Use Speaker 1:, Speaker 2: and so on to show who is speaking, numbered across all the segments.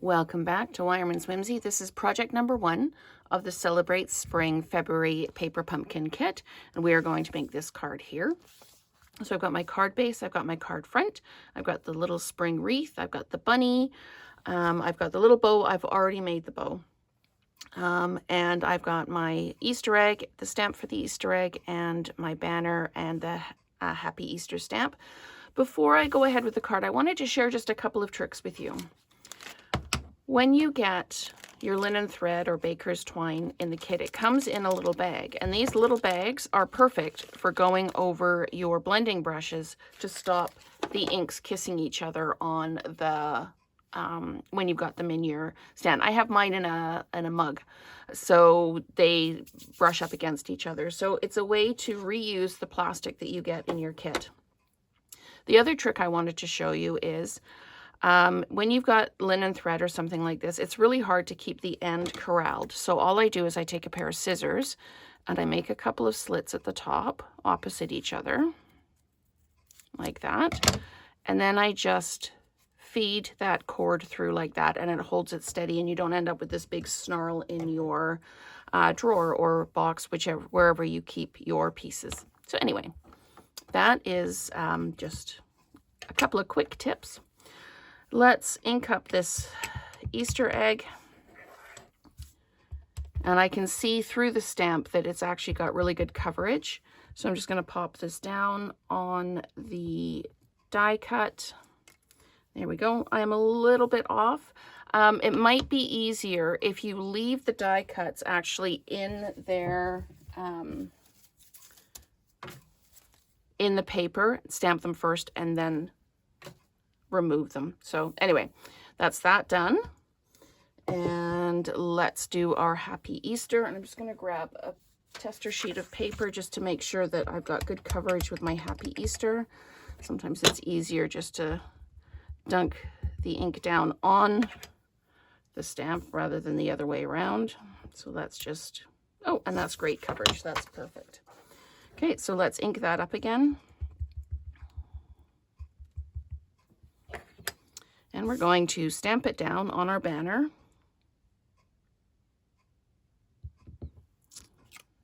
Speaker 1: Welcome back to Wireman's Whimsy. This is project number 1 of the Celebrate Spring February Paper Pumpkin Kit, and we are going to make this card here. So I've got my card base, I've got my card front, I've got the little spring wreath, I've got the bunny, I've got the little bow. I've already made the bow. And I've got my Easter egg, the stamp for the Easter egg, and my banner and the Happy Easter stamp. Before I go ahead with the card, I wanted to share just a couple of tricks with you. When you get your linen thread or baker's twine in the kit, it comes in a little bag, and these little bags are perfect for going over your blending brushes to stop the inks kissing each other on the when you've got them in your stand. I have mine in a mug, so they brush up against each other. So it's a way to reuse the plastic that you get in your kit. The other trick I wanted to show you is when you've got linen thread or something like this, it's really hard to keep the end corralled. So all I do is I take a pair of scissors and I make a couple of slits at the top opposite each other, like that. And then I just feed that cord through like that, and it holds it steady, and you don't end up with this big snarl in your drawer or box, wherever you keep your pieces. So anyway, that is just a couple of quick tips. Let's ink up this Easter egg, and I can see through the stamp that it's actually got really good coverage. So I'm just going to pop this down on the die cut. There we go. I am a little bit off. It might be easier if you leave the die cuts actually in their in the paper, stamp them first, and then remove them. So anyway, that's that done. And let's do our Happy Easter. And I'm just going to grab a tester sheet of paper just to make sure that I've got good coverage with my Happy Easter. Sometimes it's easier just to dunk the ink down on the stamp rather than the other way around. So that's just, oh, and that's great coverage. That's perfect. Okay, so let's ink that up again. And we're going to stamp it down on our banner.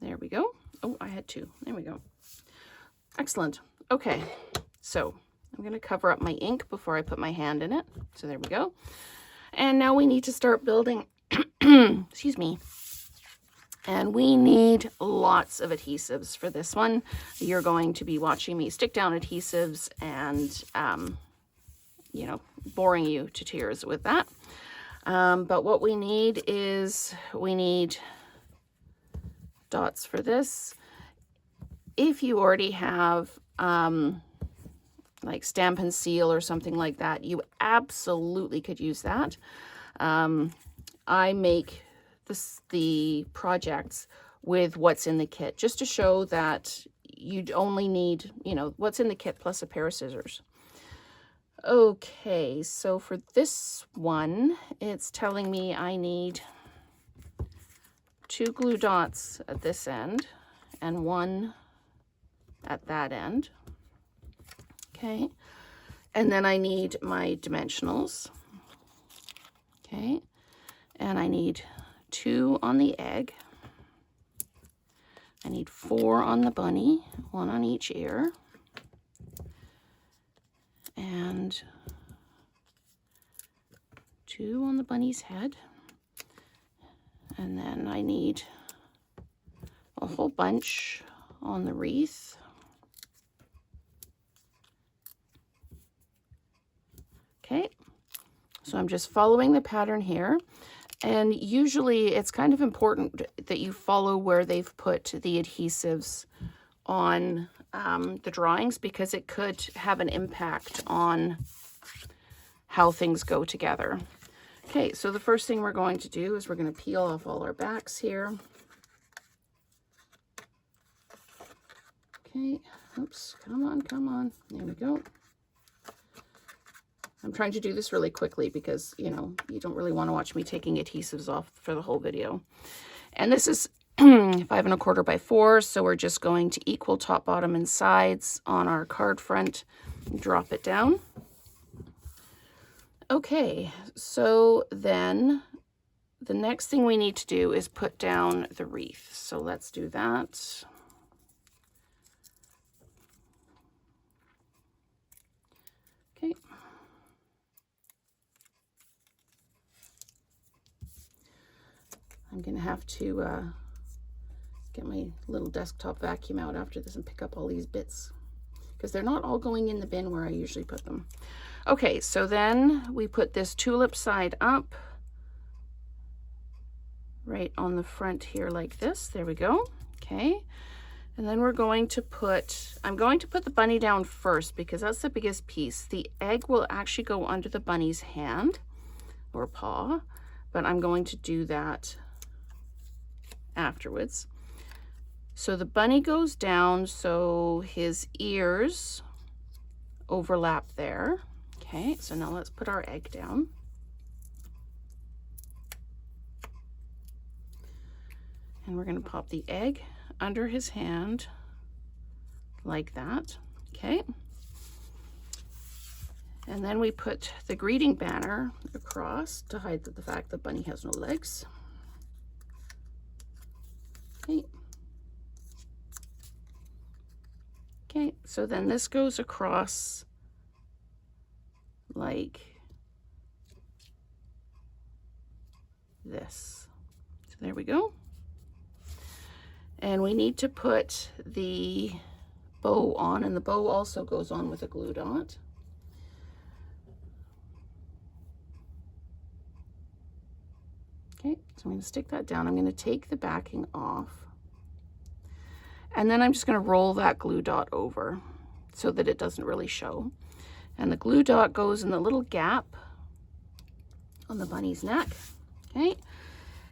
Speaker 1: There we go. Oh, I had two. There we go. Excellent. Okay, so I'm going to cover up my ink before I put my hand in it. So there we go. And now we need to start building. Excuse me. And we need lots of adhesives for this one. You're going to be watching me stick down adhesives and, you know, boring you to tears with that. But what we need is we need dots for this. If you already have like Stampin' Seal or something like that, you absolutely could use that. I make the projects with what's in the kit just to show that you'd only need, you know, what's in the kit plus a pair of scissors. Okay, so for this one, it's telling me I need 2 glue dots at this end and 1 at that end. Okay, and then I need my dimensionals. Okay, and I need 2 on the egg. I need 4 on the bunny, 1 on each ear. And 2 on the bunny's head. And then I need a whole bunch on the wreath. Okay, so I'm just following the pattern here. And usually it's kind of important that you follow where they've put the adhesives on the drawings, because it could have an impact on how things go together. Okay, so the first thing we're going to do is we're going to peel off all our backs here. Okay, oops, come on, come on. There we go. I'm trying to do this really quickly because, you know, you don't really want to watch me taking adhesives off for the whole video. And this is 5 1/4 by 4, so we're just going to equal top, bottom, and sides on our card front and drop it down. Okay, so then the next thing we need to do is put down the wreath. So let's do that. Okay. I'm going to have to get my little desktop vacuum out after this and pick up all these bits, because they're not all going in the bin where I usually put them. Okay, so then we put this tulip side up right on the front here like this. There we go. Okay. And then we're going to put, I'm going to put the bunny down first because that's the biggest piece. The egg will actually go under the bunny's hand or paw, but I'm going to do that afterwards. So the bunny goes down so his ears overlap there. Okay, so now let's put our egg down. And we're going to pop the egg under his hand like that. Okay. And then we put the greeting banner across to hide the fact that bunny has no legs. Okay. Okay, so then this goes across like this. So there we go. And we need to put the bow on, and the bow also goes on with a glue dot. Okay, so I'm going to stick that down. I'm going to take the backing off. And then I'm just going to roll that glue dot over so that it doesn't really show. And the glue dot goes in the little gap on the bunny's neck. Okay.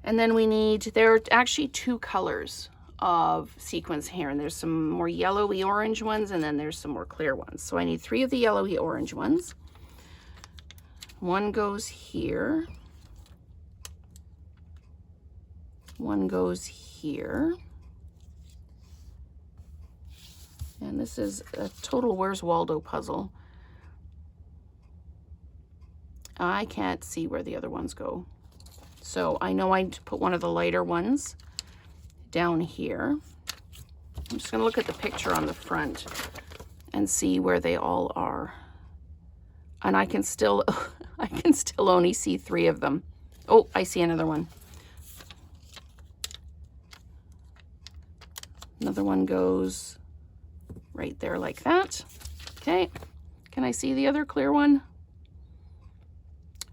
Speaker 1: And then we need, there are actually two colors of sequins here, and there's some more yellowy orange ones, and then there's some more clear ones. So I need 3 of the yellowy orange ones. One goes here. One goes here. And this is a total Where's Waldo puzzle. I can't see where the other ones go. So I know I need to put one of the lighter ones down here. I'm just going to look at the picture on the front and see where they all are. And I can still only see 3 of them. Oh, I see another one. Another one goes right there like that. Okay. Can I see the other clear one?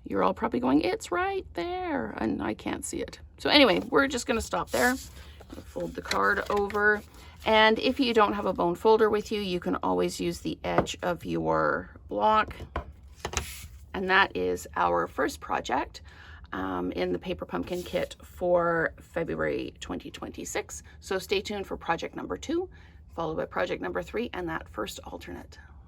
Speaker 1: You're all probably going, it's right there, and I can't see it. So anyway, we're just going to stop there. Fold the card over, and if you don't have a bone folder with you, you can always use the edge of your block. And that is our first project in the Paper Pumpkin Kit for February 2026. So stay tuned for project number 2, followed by project number 3, and that first alternate.